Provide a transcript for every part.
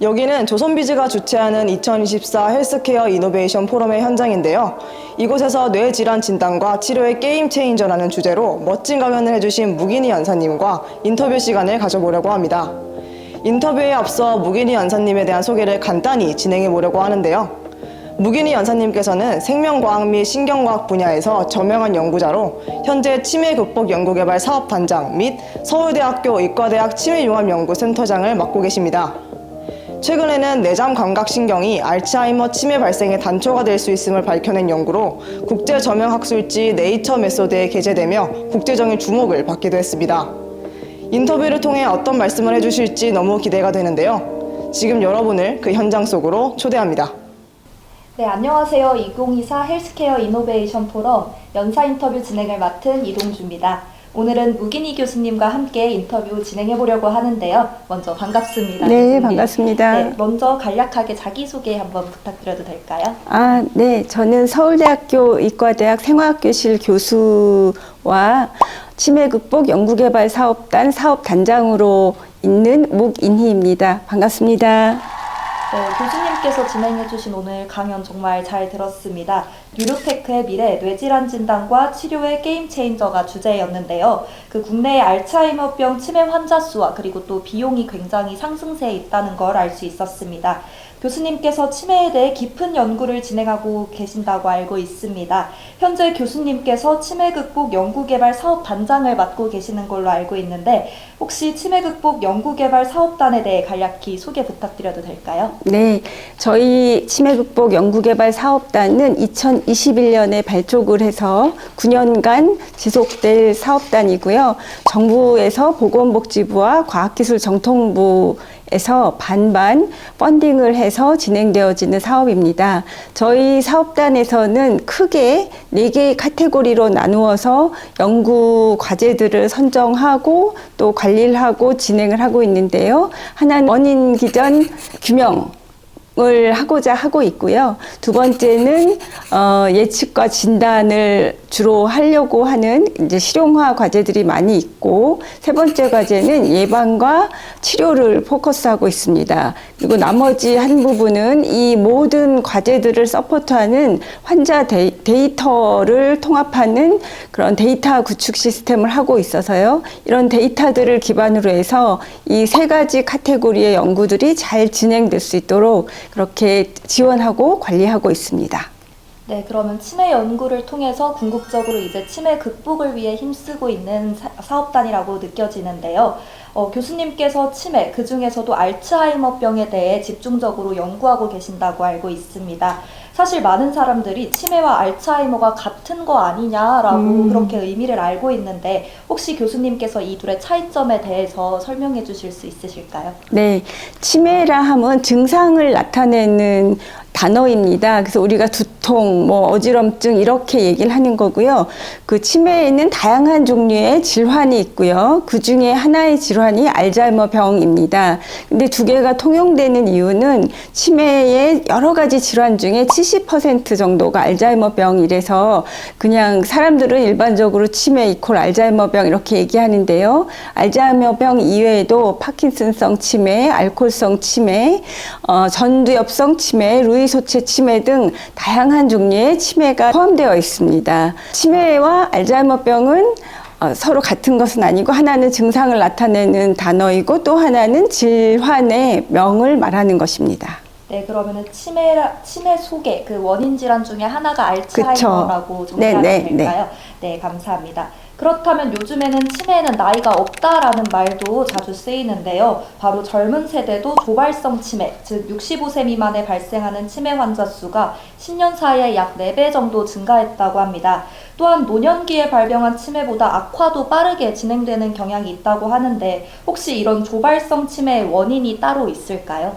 여기는 조선비즈가 주최하는 2024 헬스케어 이노베이션 포럼의 현장인데요. 이곳에서 뇌질환 진단과 치료의 게임 체인저라는 주제로 멋진 강연을 해주신 무기니 연사님과 인터뷰 시간을 가져보려고 합니다. 인터뷰에 앞서 무기니 연사님에 대한 소개를 간단히 진행해 보려고 하는데요. 무기니 연사님께서는 생명과학 및 신경과학 분야에서 저명한 연구자로 현재 치매 극복 연구개발 사업단장 및 서울대학교 의과대학 치매융합연구센터장을 맡고 계십니다. 최근에는 내장 감각신경이 알츠하이머 치매 발생의 단초가 될 수 있음을 밝혀낸 연구로 국제 저명 학술지 네이처 메소드에 게재되며 국제적인 주목을 받기도 했습니다. 인터뷰를 통해 어떤 말씀을 해주실지 너무 기대가 되는데요. 지금 여러분을 그 현장 속으로 초대합니다. 네, 안녕하세요. 2024 헬스케어 이노베이션 포럼 연사 인터뷰 진행을 맡은 이동주입니다. 오늘은 무기니 교수님과 함께 인터뷰 진행해 보려고 하는데요. 먼저 반갑습니다. 네, 교수님. 반갑습니다. 네, 먼저 간략하게 자기소개 한번 부탁드려도 될까요? 네. 저는 서울대학교 의과대학 생화학교실 교수와 치매 극복 연구개발 사업단 사업단장으로 있는 목인희입니다. 반갑습니다. 네, 교수님께서 진행해 주신 오늘 강연 정말 잘 들었습니다. 뉴로테크의 미래, 뇌질환 진단과 치료의 게임 체인저가 주제였는데요. 국내의 알츠하이머병 치매 환자 수와 그리고 또 비용이 굉장히 상승세에 있다는 걸 알 수 있었습니다. 교수님께서 치매에 대해 깊은 연구를 진행하고 계신다고 알고 있습니다. 현재 교수님께서 치매 극복 연구개발 사업단장을 맡고 계시는 걸로 알고 있는데 혹시 치매 극복 연구개발 사업단에 대해 간략히 소개 부탁드려도 될까요? 네, 저희 치매 극복 연구개발 사업단은 2021년에 발족을 해서 9년간 지속될 사업단이고요. 정부에서 보건복지부와 과학기술정통부에서 반반 펀딩을 해서 진행되어지는 사업입니다. 저희 사업단에서는 크게 4개의 카테고리로 나누어서 연구 과제들을 선정하고 또 관리를 하고 진행을 하고 있는데요. 하나는 원인 기전 규명 을 하고자 하고 있고요. 두 번째는 예측과 진단을 주로 하려고 하는 이제 실용화 과제들이 많이 있고, 세 번째 과제는 예방과 치료를 포커스하고 있습니다. 그리고 나머지 한 부분은 이 모든 과제들을 서포트하는 환자 데이터를 통합하는 그런 데이터 구축 시스템을 하고 있어서요. 이런 데이터들을 기반으로 해서 이 3가지 카테고리의 연구들이 잘 진행될 수 있도록 그렇게 지원하고 관리하고 있습니다. 네, 그러면 치매 연구를 통해서 궁극적으로 이제 치매 극복을 위해 힘쓰고 있는 사업단이라고 느껴지는데요. 교수님께서 치매, 그 중에서도 알츠하이머병에 대해 집중적으로 연구하고 계신다고 알고 있습니다. 사실 많은 사람들이 치매와 알츠하이머가 같은 거 아니냐라고 그렇게 의미를 알고 있는데 혹시 교수님께서 이 둘의 차이점에 대해서 설명해 주실 수 있으실까요? 네, 치매라 하면 증상을 나타내는 단어입니다. 그래서 우리가 두통, 어지럼증 이렇게 얘기를 하는 거고요. 그 치매에는 다양한 종류의 질환이 있고요. 그 중에 하나의 질환이 알츠하이머병입니다. 근데 두 개가 통용되는 이유는 치매의 여러 가지 질환 중에 70% 정도가 알츠하이머병이라서 그냥 사람들은 일반적으로 치매 이퀄 알츠하이머병 이렇게 얘기하는데요. 알츠하이머병 이외에도 파킨슨성 치매, 알코올성 치매, 전두엽성 치매, 루이소체 치매 등 다양한 종류의 치매가 포함되어 있습니다. 치매와 알츠하이머병은 서로 같은 것은 아니고 하나는 증상을 나타내는 단어이고 또 하나는 질환의 명을 말하는 것입니다. 네, 그러면은 치매 속의 그 원인 질환 중에 하나가 알츠하이머라고 정리하면 될까요? 네, 감사합니다. 그렇다면 요즘에는 치매에는 나이가 없다라는 말도 자주 쓰이는데요. 바로 젊은 세대도 조발성 치매, 즉 65세 미만에 발생하는 치매 환자 수가 10년 사이에 약 4배 정도 증가했다고 합니다. 또한 노년기에 발병한 치매보다 악화도 빠르게 진행되는 경향이 있다고 하는데 혹시 이런 조발성 치매의 원인이 따로 있을까요?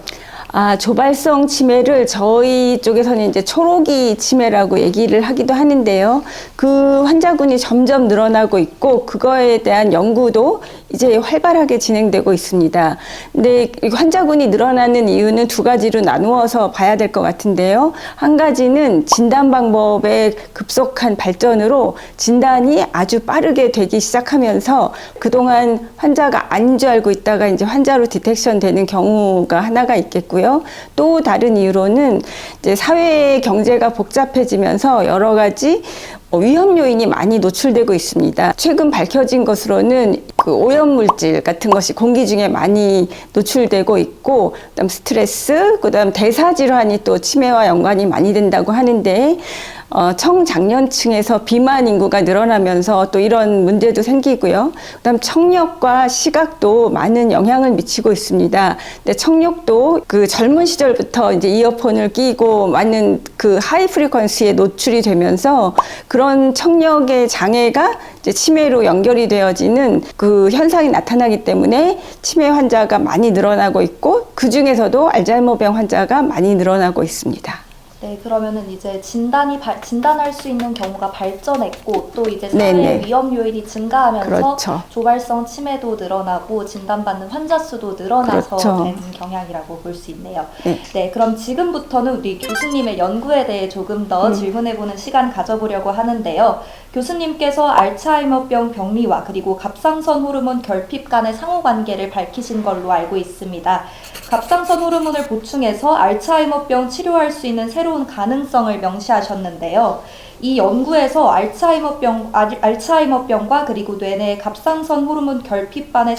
조발성 치매를 저희 쪽에서는 이제 초록이 치매라고 얘기를 하기도 하는데요. 그 환자군이 점점 늘어나고 있고 그거에 대한 연구도 이제 활발하게 진행되고 있습니다. 근데 이 환자군이 늘어나는 이유는 두 가지로 나누어서 봐야 될 것 같은데요. 한 가지는 진단 방법의 급속한 발전으로 진단이 아주 빠르게 되기 시작하면서 그동안 환자가 아닌 줄 알고 있다가 이제 환자로 디텍션 되는 경우가 하나가 있겠고요. 또 다른 이유로는 이제 사회 경제가 복잡해지면서 여러 가지 위험 요인이 많이 노출되고 있습니다. 최근 밝혀진 것으로는 그 오염물질 같은 것이 공기 중에 많이 노출되고 있고, 그다음 스트레스, 그다음 대사질환이 또 치매와 연관이 많이 된다고 하는데, 청장년층에서 비만 인구가 늘어나면서 또 이런 문제도 생기고요. 그다음 청력과 시각도 많은 영향을 미치고 있습니다. 근데 청력도 그 젊은 시절부터 이제 이어폰을 끼고 많은 그 하이 프리퀀시에 노출이 되면서 그런 청력의 장애가 이제 치매로 연결이 되어지는 그 현상이 나타나기 때문에 치매 환자가 많이 늘어나고 있고 그 중에서도 알츠하이머병 환자가 많이 늘어나고 있습니다. 네, 그러면은 이제 진단할 수 있는 경우가 발전했고 또 이제 사회 네네. 위험 요인이 증가하면서 그렇죠. 조발성 치매도 늘어나고 진단받는 환자 수도 늘어나서 그렇죠. 된 경향이라고 볼 수 있네요. 네. 네, 그럼 지금부터는 우리 교수님의 연구에 대해 조금 더 질문해보는 시간 가져보려고 하는데요. 교수님께서 알츠하이머병 병리와 그리고 갑상선 호르몬 결핍 간의 상호관계를 밝히신 걸로 알고 있습니다. 갑상선 호르몬을 보충해서 알츠하이머병 치료할 수 있는 새로운 가능성을 명시하셨는데요. 이 연구에서 알츠하이머병과 그리고 뇌내 갑상선 호르몬 결핍 간의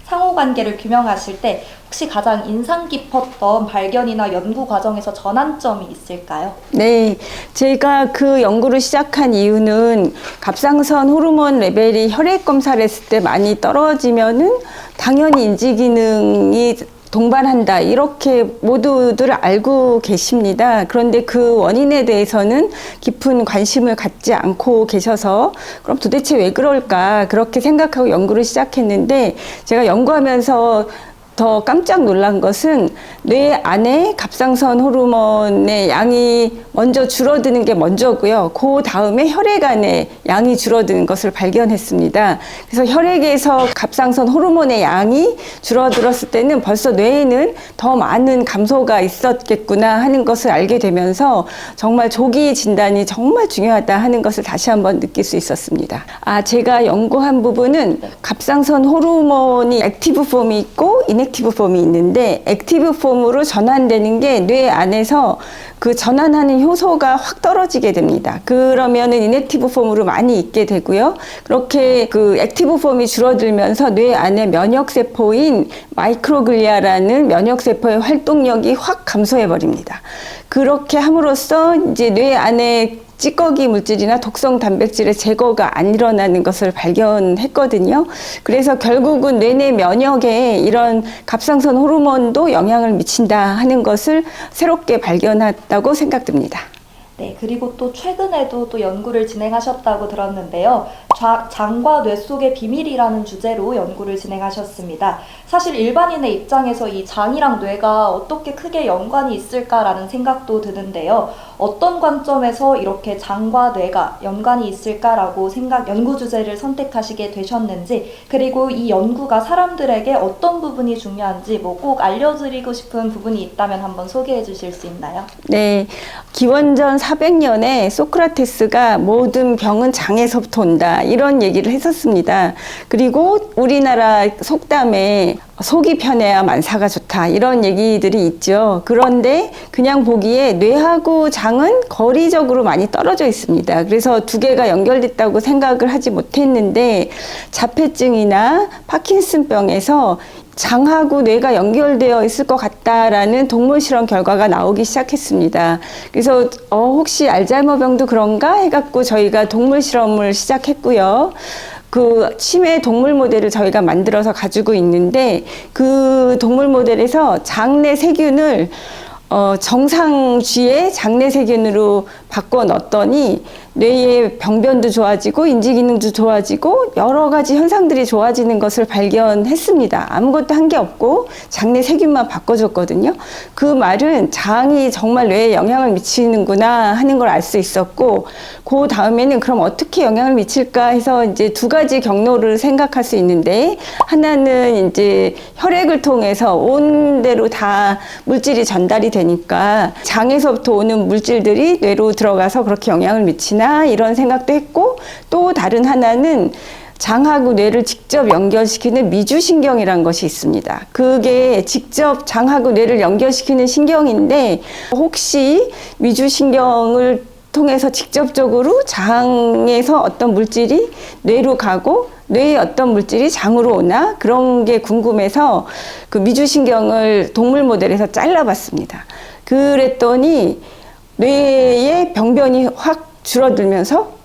상호관계를 규명하실 때 혹시 가장 인상 깊었던 발견이나 연구 과정에서 전환점이 있을까요? 네, 제가 그 연구를 시작한 이유는 갑상선 호르몬 레벨이 혈액 검사를 했을 때 많이 떨어지면은 당연히 인지 기능이 동반한다 이렇게 모두들 알고 계십니다. 그런데 그 원인에 대해서는 깊은 관심을 갖지 않고 계셔서 그럼 도대체 왜 그럴까 그렇게 생각하고 연구를 시작했는데 제가 연구하면서 더 깜짝 놀란 것은 뇌 안에 갑상선 호르몬의 양이 먼저 줄어드는 게 먼저고요. 그 다음에 혈액 안에 양이 줄어드는 것을 발견했습니다. 그래서 혈액에서 갑상선 호르몬의 양이 줄어들었을 때는 벌써 뇌에는 더 많은 감소가 있었겠구나 하는 것을 알게 되면서 정말 조기 진단이 정말 중요하다 하는 것을 다시 한번 느낄 수 있었습니다. 제가 연구한 부분은 갑상선 호르몬이 액티브 폼이 있고 이넥티브 폼이 있는데 액티브 폼으로 전환되는 게 뇌 안에서 그 전환하는 효소가 확 떨어지게 됩니다. 그러면은 이넥티브 폼으로 많이 있게 되고요. 그렇게 그 액티브 폼이 줄어들면서 뇌 안에 면역세포인 마이크로글리아라는 면역세포의 활동력이 확 감소해 버립니다. 그렇게 함으로써 이제 뇌 안에 찌꺼기 물질이나 독성 단백질의 제거가 안 일어나는 것을 발견했거든요. 그래서 결국은 뇌내 면역에 이런 갑상선 호르몬도 영향을 미친다 하는 것을 새롭게 발견했다고 생각됩니다. 네, 그리고 또 최근에도 또 연구를 진행하셨다고 들었는데요. 장과 뇌 속의 비밀이라는 주제로 연구를 진행하셨습니다. 사실 일반인의 입장에서 이 장이랑 뇌가 어떻게 크게 연관이 있을까라는 생각도 드는데요. 어떤 관점에서 이렇게 장과 뇌가 연관이 있을까라고 연구 주제를 선택하시게 되셨는지, 그리고 이 연구가 사람들에게 어떤 부분이 중요한지 꼭 알려드리고 싶은 부분이 있다면 한번 소개해 주실 수 있나요? 네, 기원전 400년에 소크라테스가 모든 병은 장에서부터 온다 이런 얘기를 했었습니다. 그리고 우리나라 속담에 속이 편해야 만사가 좋다 이런 얘기들이 있죠. 그런데 그냥 보기에 뇌하고 장은 거리적으로 많이 떨어져 있습니다. 그래서 두 개가 연결됐다고 생각을 하지 못했는데 자폐증이나 파킨슨병에서 장하고 뇌가 연결되어 있을 것 같다라는 동물 실험 결과가 나오기 시작했습니다. 그래서 혹시 알츠하이머병도 그런가 해갖고 저희가 동물 실험을 시작했고요. 그 치매 동물 모델을 저희가 만들어서 가지고 있는데 그 동물 모델에서 장내 세균을 정상쥐의 장내 세균으로 바꿔 넣었더니 뇌의 병변도 좋아지고 인지 기능도 좋아지고 여러 가지 현상들이 좋아지는 것을 발견했습니다. 아무것도 한 게 없고 장내 세균만 바꿔줬거든요. 그 말은 장이 정말 뇌에 영향을 미치는구나 하는 걸 알 수 있었고, 그 다음에는 그럼 어떻게 영향을 미칠까 해서 이제 두 가지 경로를 생각할 수 있는데, 하나는 이제 혈액을 통해서 온 데로 다 물질이 전달이 되니까 장에서부터 오는 물질들이 뇌로 들어가서 그렇게 영향을 미치나 이런 생각도 했고, 또 다른 하나는 장하고 뇌를 직접 연결시키는 미주신경이라는 것이 있습니다. 그게 직접 장하고 뇌를 연결시키는 신경인데, 혹시 미주신경을 통해서 직접적으로 장에서 어떤 물질이 뇌로 가고 뇌의 어떤 물질이 장으로 오나 그런 게 궁금해서 그 미주신경을 동물 모델에서 잘라봤습니다. 그랬더니 뇌의 병변이 확 줄어들면서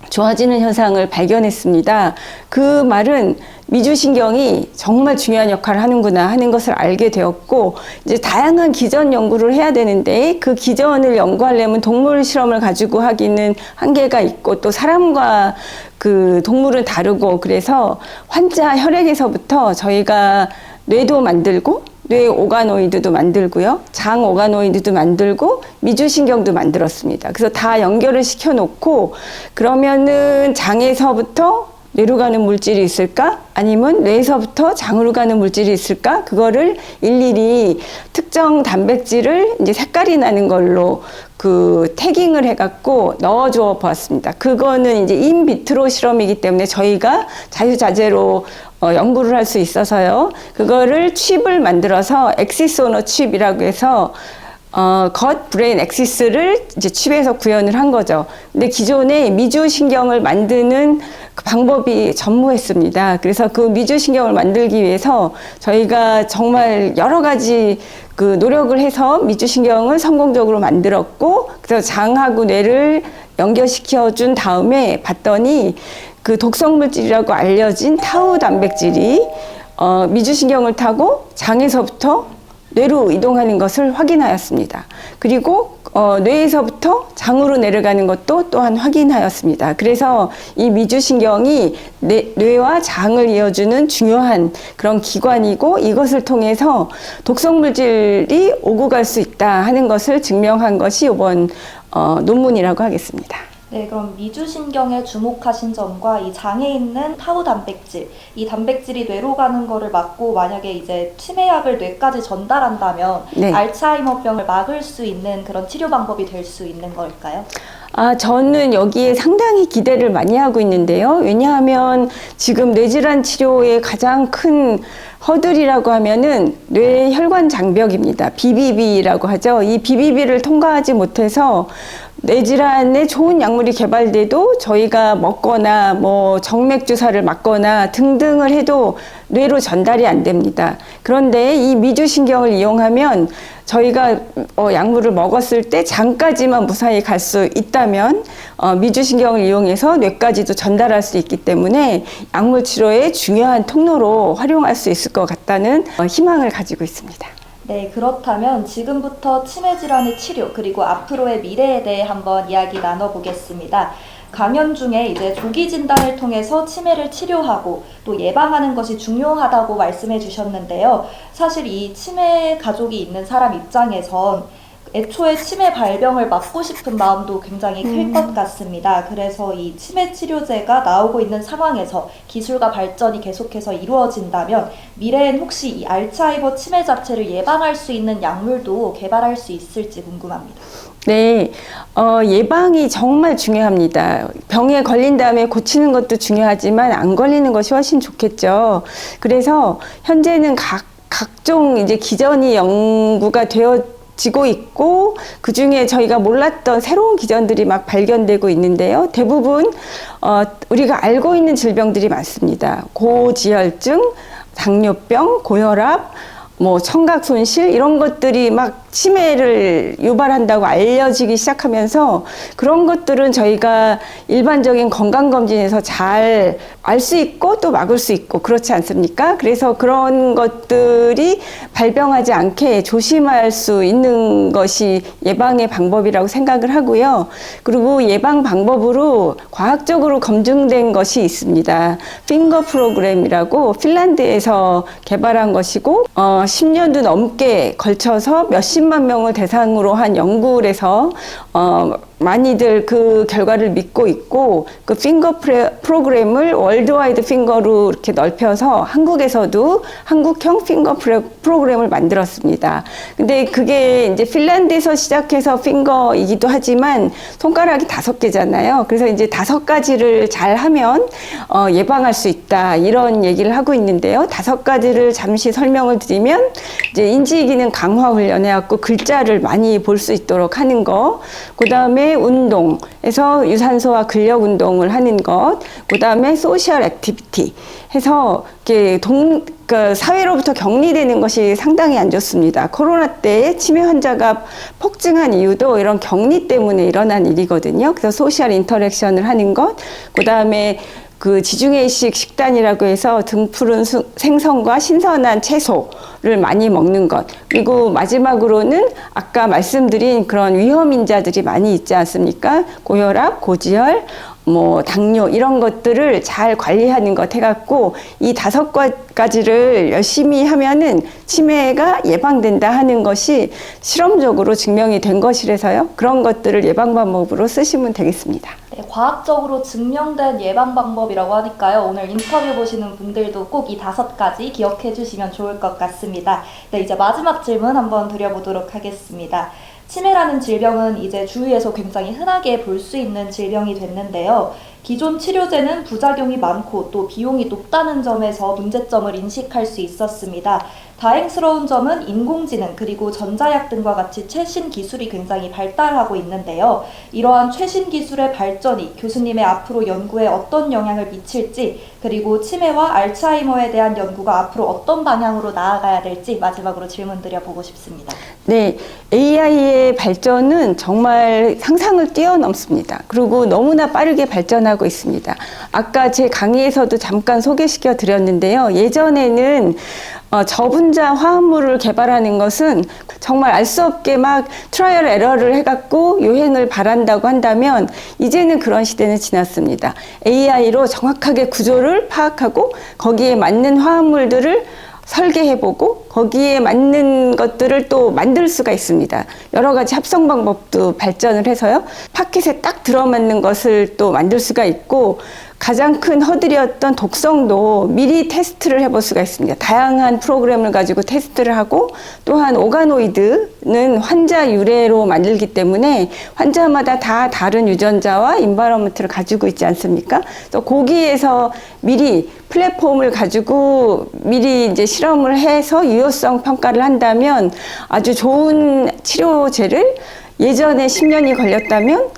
좋아지는 현상을 발견했습니다. 그 말은 미주신경이 정말 중요한 역할을 하는구나 하는 것을 알게 되었고, 이제 다양한 기전 연구를 해야 되는데 그 기전을 연구하려면 동물 실험을 가지고 하기는 한계가 있고, 또 사람과 그 동물은 다르고, 그래서 환자 혈액에서부터 저희가 뇌도 만들고 뇌 오가노이드도 만들고요, 장 오가노이드도 만들고 미주신경도 만들었습니다. 그래서 다 연결을 시켜놓고, 그러면은 장에서부터 뇌로 가는 물질이 있을까? 아니면 뇌에서부터 장으로 가는 물질이 있을까? 그거를 일일이 특정 단백질을 이제 색깔이 나는 걸로 그 태깅을 해갖고 넣어줘 보았습니다. 그거는 이제 인비트로 실험이기 때문에 저희가 자유자재로 연구를 할 수 있어서요. 그거를 칩을 만들어서 엑시소너 칩이라고 해서 겉 브레인 엑시스를 이제 칩에서 구현을 한 거죠. 근데 기존에 미주신경을 만드는 그 방법이 전무했습니다. 그래서 그 미주신경을 만들기 위해서 저희가 정말 여러 가지 그 노력을 해서 미주신경을 성공적으로 만들었고, 그래서 장하고 뇌를 연결시켜 준 다음에 봤더니 그 독성물질이라고 알려진 타우 단백질이 미주신경을 타고 장에서부터 뇌로 이동하는 것을 확인하였습니다. 그리고 뇌에서부터 장으로 내려가는 것도 또한 확인하였습니다. 그래서 이 미주신경이 뇌와 장을 이어주는 중요한 그런 기관이고, 이것을 통해서 독성물질이 오고 갈 수 있다 하는 것을 증명한 것이 이번 논문이라고 하겠습니다. 네, 그럼 미주신경에 주목하신 점과 이 장에 있는 타우 단백질, 이 단백질이 뇌로 가는 거를 막고 만약에 이제 치매약을 뇌까지 전달한다면 네. 알츠하이머병을 막을 수 있는 그런 치료 방법이 될 수 있는 걸까요? 저는 여기에 상당히 기대를 많이 하고 있는데요. 왜냐하면 지금 뇌질환 치료의 가장 큰 허들이라고 하면은 뇌혈관 장벽입니다. BBB라고 하죠. 이 BBB를 통과하지 못해서 뇌질환에 좋은 약물이 개발돼도 저희가 먹거나 뭐 정맥 주사를 맞거나 등등을 해도 뇌로 전달이 안 됩니다. 그런데 이 미주신경을 이용하면 저희가 약물을 먹었을 때 장까지만 무사히 갈 수 있다면 미주신경을 이용해서 뇌까지도 전달할 수 있기 때문에 약물 치료의 중요한 통로로 활용할 수 있을 것 같다는 희망을 가지고 있습니다. 네, 그렇다면 지금부터 치매 질환의 치료 그리고 앞으로의 미래에 대해 한번 이야기 나눠보겠습니다. 강연 중에 이제 조기 진단을 통해서 치매를 치료하고 또 예방하는 것이 중요하다고 말씀해 주셨는데요. 사실 이 치매 가족이 있는 사람 입장에선 애초에 치매 발병을 막고 싶은 마음도 굉장히 클 것 같습니다. 그래서 이 치매 치료제가 나오고 있는 상황에서 기술과 발전이 계속해서 이루어진다면 미래엔 혹시 이 알츠하이머 치매 자체를 예방할 수 있는 약물도 개발할 수 있을지 궁금합니다. 네, 예방이 정말 중요합니다. 병에 걸린 다음에 고치는 것도 중요하지만 안 걸리는 것이 훨씬 좋겠죠. 그래서 현재는 각종 이제 기전이 연구가 되어지고 있고, 그 중에 저희가 몰랐던 새로운 기전들이 막 발견되고 있는데요. 대부분 우리가 알고 있는 질병들이 많습니다. 고지혈증, 당뇨병, 고혈압, 뭐 청각 손실 이런 것들이 막 치매를 유발한다고 알려지기 시작하면서 그런 것들은 저희가 일반적인 건강검진에서 잘 알 수 있고 또 막을 수 있고 그렇지 않습니까? 그래서 그런 것들이 발병하지 않게 조심할 수 있는 것이 예방의 방법이라고 생각을 하고요. 그리고 예방 방법으로 과학적으로 검증된 것이 있습니다. 핑거 프로그램이라고 핀란드에서 개발한 것이고 10년도 넘게 걸쳐서 몇십만 명을 대상으로 한 연구를 해서 많이들 그 결과를 믿고 있고 그 핑거 프로그램을 월드와이드 핑거로 이렇게 넓혀서 한국에서도 한국형 핑거 프로그램을 만들었습니다. 근데 그게 이제 핀란드에서 시작해서 핑거이기도 하지만 손가락이 5개잖아요. 그래서 이제 5가지를 잘 하면 예방할 수 있다 이런 얘기를 하고 있는데요. 5가지를 잠시 설명을 드리면 이제 인지기능 강화 훈련해갖고 글자를 많이 볼 수 있도록 하는 거, 그 다음에 운동에서 유산소와 근력 운동을 하는 것, 그 다음에 소셜 액티비티 해서 이렇게 사회로부터 격리되는 것이 상당히 안 좋습니다. 코로나 때 치매 환자가 폭증한 이유도 이런 격리 때문에 일어난 일이거든요. 그래서 소셜 인터랙션을 하는 것, 그 다음에 그 지중해식 식단이라고 해서 등푸른 생선과 신선한 채소를 많이 먹는 것. 그리고 마지막으로는 아까 말씀드린 그런 위험인자들이 많이 있지 않습니까? 고혈압, 고지혈, 당뇨 이런 것들을 잘 관리하는 것 해갖고 이 5가지를 열심히 하면은 치매가 예방된다 하는 것이 실험적으로 증명이 된 것이라서요. 그런 것들을 예방 방법으로 쓰시면 되겠습니다. 네, 과학적으로 증명된 예방 방법이라고 하니까요. 오늘 인터뷰 보시는 분들도 꼭 이 5가지 기억해 주시면 좋을 것 같습니다. 네, 이제 마지막 질문 한번 드려보도록 하겠습니다. 치매라는 질병은 이제 주위에서 굉장히 흔하게 볼 수 있는 질병이 됐는데요. 기존 치료제는 부작용이 많고 또 비용이 높다는 점에서 문제점을 인식할 수 있었습니다. 다행스러운 점은 인공지능 그리고 전자약 등과 같이 최신 기술이 굉장히 발달하고 있는데요. 이러한 최신 기술의 발전이 교수님의 앞으로 연구에 어떤 영향을 미칠지 그리고 치매와 알츠하이머에 대한 연구가 앞으로 어떤 방향으로 나아가야 될지 마지막으로 질문 드려보고 싶습니다. 네, AI의 발전은 정말 상상을 뛰어넘습니다. 그리고 너무나 빠르게 발전하고 있습니다. 아까 제 강의에서도 잠깐 소개시켜 드렸는데요. 예전에는 저분자 화합물을 개발하는 것은 정말 알 수 없게 막 트라이얼 에러를 해갖고 요행을 바란다고 한다면 이제는 그런 시대는 지났습니다. AI로 정확하게 구조를 파악하고 거기에 맞는 화합물들을 설계해보고 거기에 맞는 것들을 또 만들 수가 있습니다. 여러 가지 합성 방법도 발전을 해서요. 파켓에 딱 들어맞는 것을 또 만들 수가 있고 가장 큰 허들이었던 독성도 미리 테스트를 해볼 수가 있습니다. 다양한 프로그램을 가지고 테스트를 하고 또한 오가노이드는 환자 유래로 만들기 때문에 환자마다 다 다른 유전자와 인바이러먼트를 가지고 있지 않습니까? 그래서 거기에서 미리 플랫폼을 가지고 미리 이제 실험을 해서 유효성 평가를 한다면 아주 좋은 치료제를 예전에 10년이 걸렸다면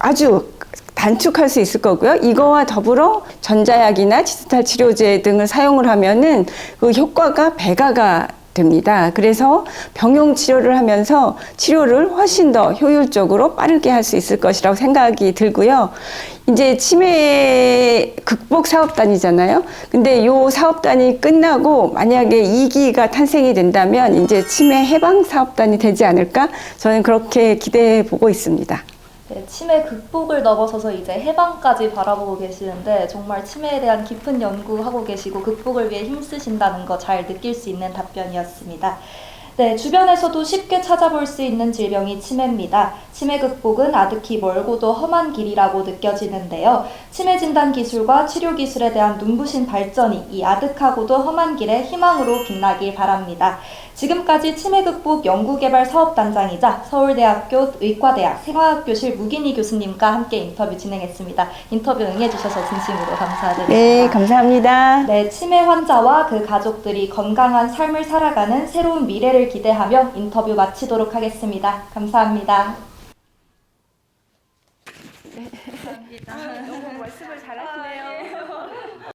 아주 단축할 수 있을 거고요. 이거와 더불어 전자약이나 디지털 치료제 등을 사용을 하면은 그 효과가 배가가 됩니다. 그래서 병용 치료를 하면서 치료를 훨씬 더 효율적으로 빠르게 할 수 있을 것이라고 생각이 들고요. 이제 치매 극복 사업단이잖아요. 근데 요 사업단이 끝나고 만약에 2기가 탄생이 된다면 이제 치매 해방 사업단이 되지 않을까? 저는 그렇게 기대해 보고 있습니다. 네, 치매 극복을 넘어서서 이제 해방까지 바라보고 계시는데 정말 치매에 대한 깊은 연구하고 계시고 극복을 위해 힘쓰신다는 거 잘 느낄 수 있는 답변이었습니다. 네, 주변에서도 쉽게 찾아볼 수 있는 질병이 치매입니다. 치매 극복은 아득히 멀고도 험한 길이라고 느껴지는데요. 치매 진단 기술과 치료 기술에 대한 눈부신 발전이 이 아득하고도 험한 길의 희망으로 빛나길 바랍니다. 지금까지 치매 극복 연구개발 사업단장이자 서울대학교 의과대학 생화학교실 무기니 교수님과 함께 인터뷰 진행했습니다. 인터뷰 응해주셔서 진심으로 감사드립니다. 네, 감사합니다. 네, 치매 환자와 그 가족들이 건강한 삶을 살아가는 새로운 미래를 기대하며 인터뷰 마치도록 하겠습니다. 감사합니다. 감사합니다.